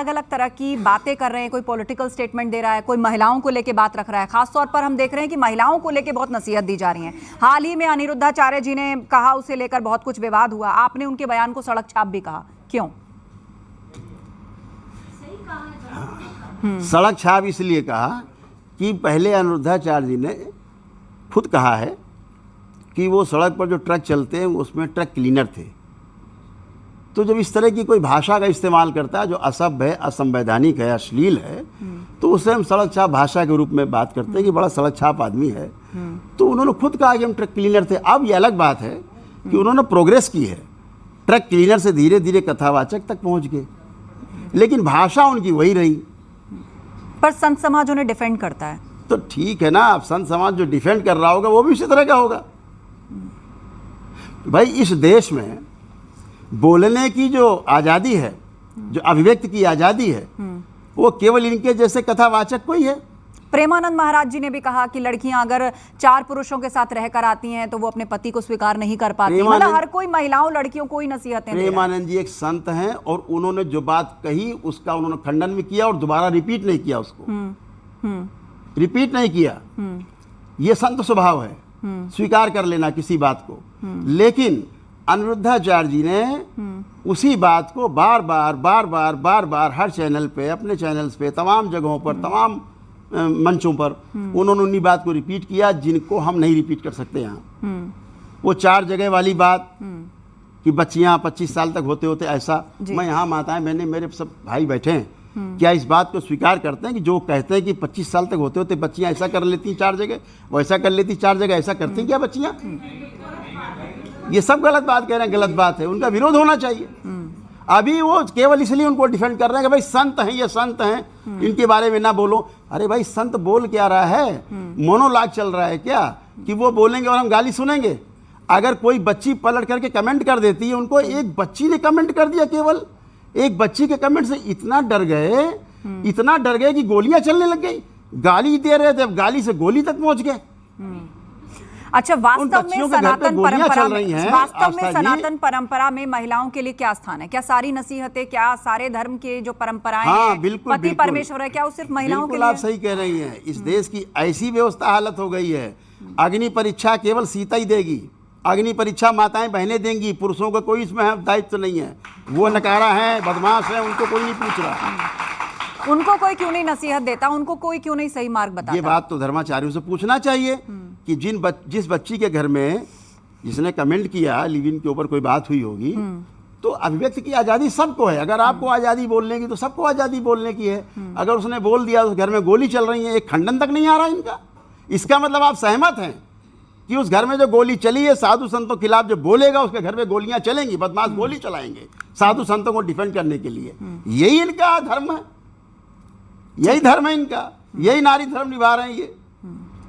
अलग अलग तरह की बातें कर रहे हैं, कोई पॉलिटिकल स्टेटमेंट दे रहा है, कोई महिलाओं को लेके बात रख रहा है। खासतौर पर हम देख रहे हैं कि महिलाओं को लेके बहुत नसीहत दी जा रही है। हाल ही में अनिरुद्धाचार्य जी ने कहा, उसे लेकर बहुत कुछ विवाद हुआ, आपने उनके बयान को सड़क छाप भी कहा, क्यों? सड़क छाप इसलिए कहा कि पहले अनिरुद्धाचार्य जी ने खुद कहा है कि वो सड़क पर जो ट्रक चलते हैं उसमें ट्रक क्लीनर थे। तो जब इस तरह की कोई भाषा का इस्तेमाल करता है जो असभ्य है, असंवैधानिक है, अश्लील है, तो उससे हम सड़क छाप भाषा के रूप में बात करते हैं कि बड़ा सड़क छाप आदमी है। तो उन्होंने खुद कहा कि हम ट्रक क्लीनर थे। अब ये अलग बात है कि उन्होंने प्रोग्रेस की है, ट्रक क्लीनर से धीरे धीरे कथावाचक तक पहुंच गए, लेकिन भाषा उनकी वही रही। पर संत समाज उन्हें डिफेंड करता है। तो ठीक है ना, अब संत समाज जो डिफेंड कर रहा होगा वो भी इसी तरह का होगा। भाई इस देश में बोलने की जो आज़ादी है, जो अभिव्यक्ति की आज़ादी है, वो केवल इनके जैसे कथावाचक कोई है। प्रेमानंद महाराज जी ने भी कहा कि लड़कियां अगर 4 पुरुषों के साथ रहकर आती हैं तो वो अपने पति को स्वीकार नहीं कर पाती। मतलब हर कोई महिलाओं लड़कियों को ही नसीहतें दे रहा है। प्रेमानंद जी एक संत हैं और उन्होंने जो बात कही उसका उन्होंने खंडन भी किया और दोबारा रिपीट नहीं किया, उसको रिपीट नहीं किया। ये संत स्वभाव है, स्वीकार कर लेना किसी बात को। लेकिन अनिरुद्धाचार्य जी ने उसी बात को बार बार हर चैनल पे, अपने चैनल्स पे, तमाम जगहों पर, तमाम मंचों पर उन्होंने उन्हीं बात को रिपीट किया जिनको हम नहीं रिपीट कर सकते यहाँ। वो 4 जगह वाली बात कि बच्चियाँ 25 साल तक होते होते ऐसा, मैं यहाँ माताएं बहनें मेरे सब भाई बैठे हैं, क्या इस बात को स्वीकार करते हैं कि जो कहते हैं कि 25 साल तक होते होते बच्चियाँ ऐसा कर लेती 4 जगह, वैसा कर लेती 4 जगह, ऐसा करती क्या बच्चियाँ? ये सब गलत बात कह रहे हैं, गलत बात है, उनका विरोध होना चाहिए। अभी वो केवल इसलिए उनको डिफेंड कर रहे हैं कि भाई संत हैं, ये संत हैं, इनके बारे में ना बोलो। अरे भाई संत बोल क्या रहा है? मोनोलॉग चल रहा है क्या कि वो बोलेंगे और हम गाली सुनेंगे? अगर कोई बच्ची पलट करके कमेंट कर देती है, उनको एक बच्ची ने कमेंट कर दिया, केवल एक बच्ची के कमेंट से इतना डर गए कि गोलियां चलने लग गई। गाली दे रहे थे, अब गाली से गोली तक पहुंच गए। अच्छा, वास्तव में सनातन परंपरा में महिलाओं के लिए क्या स्थान है? क्या सारी नसीहतें, क्या सारे धर्म के जो परंपराएं हैं, पति परमेश्वर है, क्या वो सिर्फ महिलाओं के लिए? आप सही कह रही हैं। इस देश की ऐसी व्यवस्था हालत हो गई है, अग्नि परीक्षा केवल सीता ही देगी, अग्नि परीक्षा माताएं बहनें देंगी, पुरुषों का कोई इसमें दायित्व नहीं है। वो नकारा है, बदमाश है, उनको कोई नहीं पूछ रहा। उनको कोई क्यों नहीं नसीहत देता? उनको कोई क्यों नहीं सही मार्ग बताता? ये बात तो धर्माचार्यों से पूछना चाहिए कि जिस बच्ची के घर में जिसने कमेंट किया, लिव इन के ऊपर कोई बात हुई होगी, तो अभिव्यक्ति की आज़ादी सबको है। अगर आपको आज़ादी बोलने की तो सबको आज़ादी बोलने की है। अगर उसने बोल दिया तो घर में गोली चल रही है, एक खंडन तक नहीं आ रहा इनका। इसका मतलब आप सहमत हैं कि उस घर में जो गोली चली है, साधु संतों के खिलाफ जो बोलेगा उसके घर में गोलियां चलेंगी, बदमाश गोली चलाएंगे साधु संतों को डिफेंड करने के लिए। यही इनका धर्म है, यही धर्म है इनका, यही नारी धर्म निभा रहे हैं। ये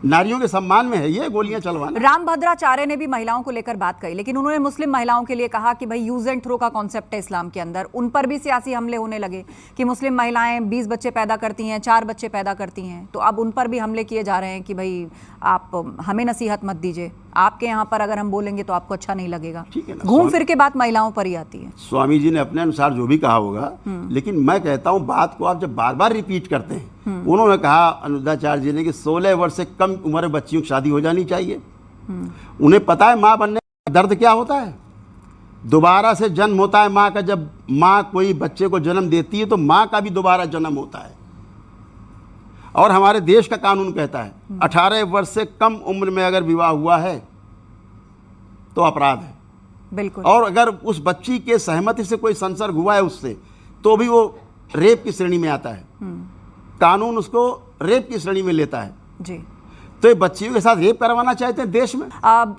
नारियों के सम्मान में है ये गोलियां चलवाना। रामभद्राचार्य ने भी महिलाओं को लेकर बात कही, लेकिन उन्होंने मुस्लिम महिलाओं के लिए कहा कि भाई यूज एंड थ्रो का कॉन्सेप्ट है इस्लाम के अंदर। उन पर भी सियासी हमले होने लगे कि मुस्लिम महिलाएं 20 बच्चे पैदा करती हैं, 4 बच्चे पैदा करती हैं, तो अब उन पर भी हमले किए जा रहे हैं कि भाई आप हमें नसीहत मत दीजिए, आपके यहाँ पर अगर हम बोलेंगे तो आपको अच्छा नहीं लगेगा। घूम फिर के बात महिलाओं पर ही आती है। स्वामी जी ने अपने अनुसार जो भी कहा होगा, लेकिन मैं कहता हूँ बात को आप जब बार बार रिपीट करते हैं, उन्होंने कहा अनिरुद्धाचार्य जी ने कि 16 वर्ष से कम उम्र बच्चियों की शादी हो जानी चाहिए। उन्हें पता है माँ बनने का दर्द क्या होता है। दोबारा से जन्म होता है माँ का। जब माँ कोई बच्चे को जन्म देती है तो माँ का भी दोबारा जन्म होता है। और हमारे देश का कानून कहता है 18 वर्ष से कम उम्र में अगर विवाह हुआ है तो अपराध है। बिल्कुल। और अगर उस बच्ची के सहमति से कोई संसर्ग हुआ है उससे, तो भी वो रेप की श्रेणी में आता है। कानून उसको रेप की श्रेणी में लेता है जी। तो ये बच्चियों के साथ रेप करवाना चाहते हैं देश में।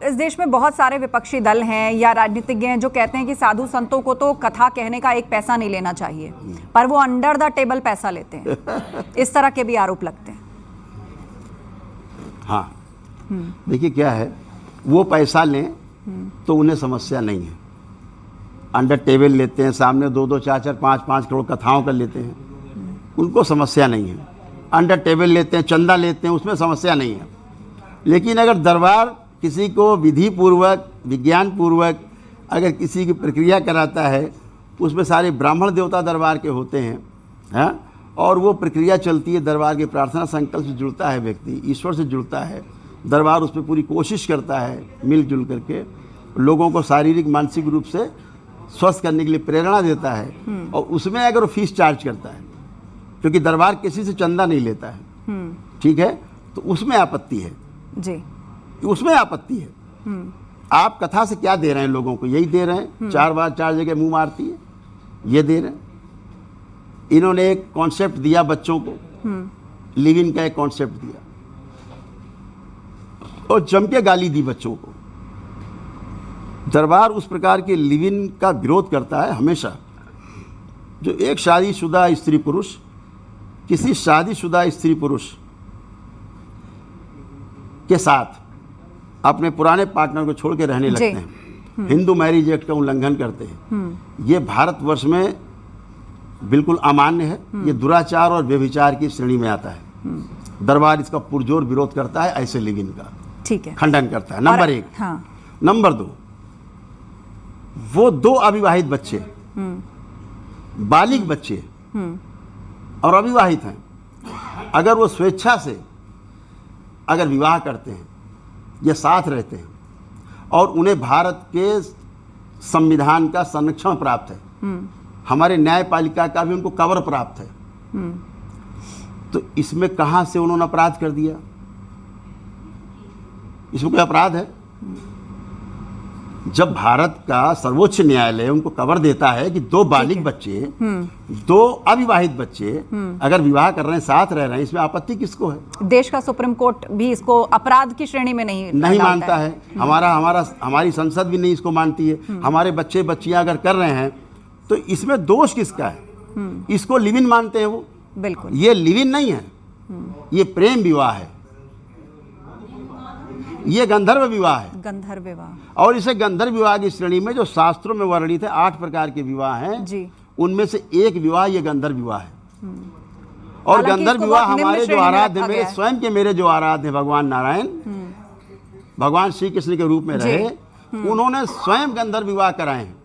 इस देश में बहुत सारे विपक्षी दल हैं या राजनीतिज्ञ हैं जो कहते हैं कि साधु संतों को तो कथा कहने का एक पैसा नहीं लेना चाहिए, पर वो अंडर द टेबल पैसा लेते हैं। इस तरह के भी आरोप लगते हैं। हाँ, देखिए क्या है, वो पैसा लें तो उन्हें समस्या नहीं है। अंडर टेबल लेते हैं, सामने 2-2, 4-4, 5-5 करोड़ कथाओं कर लेते हैं, उनको समस्या नहीं है। अंडर टेबल लेते हैं, चंदा लेते हैं, उसमें समस्या नहीं है। लेकिन अगर दरबार किसी को विधि पूर्वक, विज्ञान पूर्वक अगर किसी की प्रक्रिया कराता है, उसमें सारे ब्राह्मण देवता दरबार के होते हैं, हाँ, और वो प्रक्रिया चलती है। दरबार के प्रार्थना संकल्प से जुड़ता है व्यक्ति, ईश्वर से जुड़ता है, दरबार उस पर पूरी कोशिश करता है मिलजुल करके, लोगों को शारीरिक मानसिक रूप से स्वस्थ करने के लिए प्रेरणा देता है, और उसमें अगर वो फीस चार्ज करता है, क्योंकि दरबार किसी से चंदा नहीं लेता है, ठीक है, तो उसमें आपत्ति है जी, उसमें आपत्ति है। आप कथा से क्या दे रहे हैं लोगों को? यही दे रहे हैं, 4 बार 4 जगह मुंह मारती है, ये दे रहे हैं। इन्होंने एक कॉन्सेप्ट दिया बच्चों को, लिव इन का एक कॉन्सेप्ट दिया और जम के गाली दी बच्चों को। दरबार उस प्रकार के लिव इन का विरोध करता है हमेशा, जो एक शादीशुदा स्त्री पुरुष किसी शादीशुदा स्त्री पुरुष के साथ अपने पुराने पार्टनर को छोड़ के रहने लगते हैं, हिंदू मैरिज एक्ट का उल्लंघन करते हैं। ये भारतवर्ष में बिल्कुल अमान्य है, ये दुराचार और व्यभिचार की श्रेणी में आता है। दरबार इसका पुरजोर विरोध करता है, ऐसे लिव इन का ठीक है, खंडन करता है। नंबर 1। हाँ, नंबर 2, वो 2 अविवाहित बच्चे, बालिग बच्चे और अविवाहित हैं, अगर वो स्वेच्छा से अगर विवाह करते हैं या साथ रहते हैं और उन्हें भारत के संविधान का संरक्षण प्राप्त है, हमारे न्यायपालिका का भी उनको कवर प्राप्त है, तो इसमें कहां से उन्होंने अपराध कर दिया? इसमें कोई अपराध है? जब भारत का सर्वोच्च न्यायालय उनको कवर देता है कि 2 बालिग बच्चे, 2 अविवाहित बच्चे अगर विवाह कर रहे हैं, साथ रह रहे हैं, इसमें आपत्ति किसको है? देश का सुप्रीम कोर्ट भी इसको अपराध की श्रेणी में नहीं मानता है। हमारी संसद भी नहीं इसको मानती है। हमारे बच्चे बच्चियां अगर कर रहे हैं तो इसमें दोष किसका है? इसको लिव इन मानते हैं वो। बिल्कुल, ये लिव इन नहीं है, ये प्रेम विवाह है, ये गंधर्व विवाह है। गंधर्व विवाह, और इसे गंधर्व विवाह की श्रेणी में जो शास्त्रों में वर्णित है 8 प्रकार के विवाह हैं जी, उनमें से एक विवाह ये गंधर्व विवाह है। और गंधर्व विवाह हमारे जो आराध्य, मेरे स्वयं के मेरे जो आराध्य भगवान नारायण, भगवान श्री कृष्ण के रूप में रहे, उन्होंने स्वयं गंधर्व विवाह कराए हैं।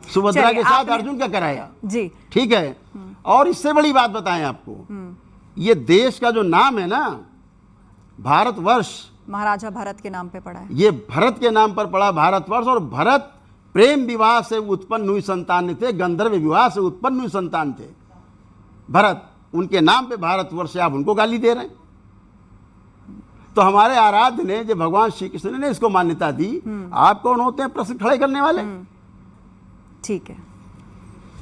सुभद्रा के साथ अर्जुन का कराया जी, ठीक है। और इससे बड़ी बात बताएं आपको, ये देश का जो नाम है ना, भारतवर्ष, महाराजा भरत के नाम पे पड़ा है, ये भरत के नाम पर पड़ा भारतवर्ष। और भरत प्रेम विवाह से उत्पन्न हुई संतान थे, गंधर्व विवाह से उत्पन्न हुई संतान थे भरत, उनके नाम पे भारतवर्ष से आप उनको गाली दे रहे हैं। तो हमारे आराध्य ने, जो भगवान श्री कृष्ण ने इसको मान्यता दी, आप कौन होते हैं प्रश्न खड़े करने वाले? ठीक है,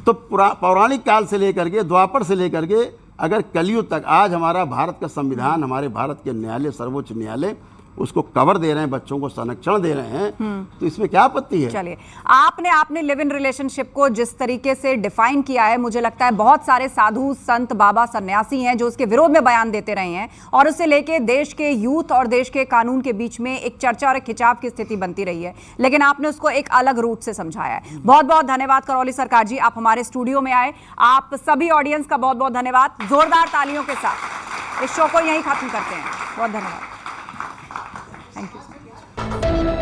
तो पौराणिक काल से लेकर के, द्वापर से लेकर के अगर कलयुग तक, आज हमारा भारत का संविधान, हमारे भारत के न्यायालय, सर्वोच्च न्यायालय उसको कवर दे रहे हैं, बच्चों को संरक्षण दे रहे हैं, तो इसमें क्या आपत्ति है? चलिए, आपने लिव इन रिलेशनशिप को जिस तरीके से डिफाइन किया है, मुझे लगता है बहुत सारे साधु संत बाबा सन्यासी हैं जो उसके विरोध में बयान देते रहे हैं, और उससे लेके देश के यूथ और देश के कानून के बीच में एक चर्चा और एक खिंचाव की स्थिति बनती रही है, लेकिन आपने उसको एक अलग रूट से समझाया है। बहुत बहुत धन्यवाद करौली सरकार जी, आप हमारे स्टूडियो में आए। आप सभी ऑडियंस का बहुत बहुत धन्यवाद। जोरदार तालियों के साथ इस शो को यहीं खत्म करते हैं। बहुत धन्यवाद। Thank you.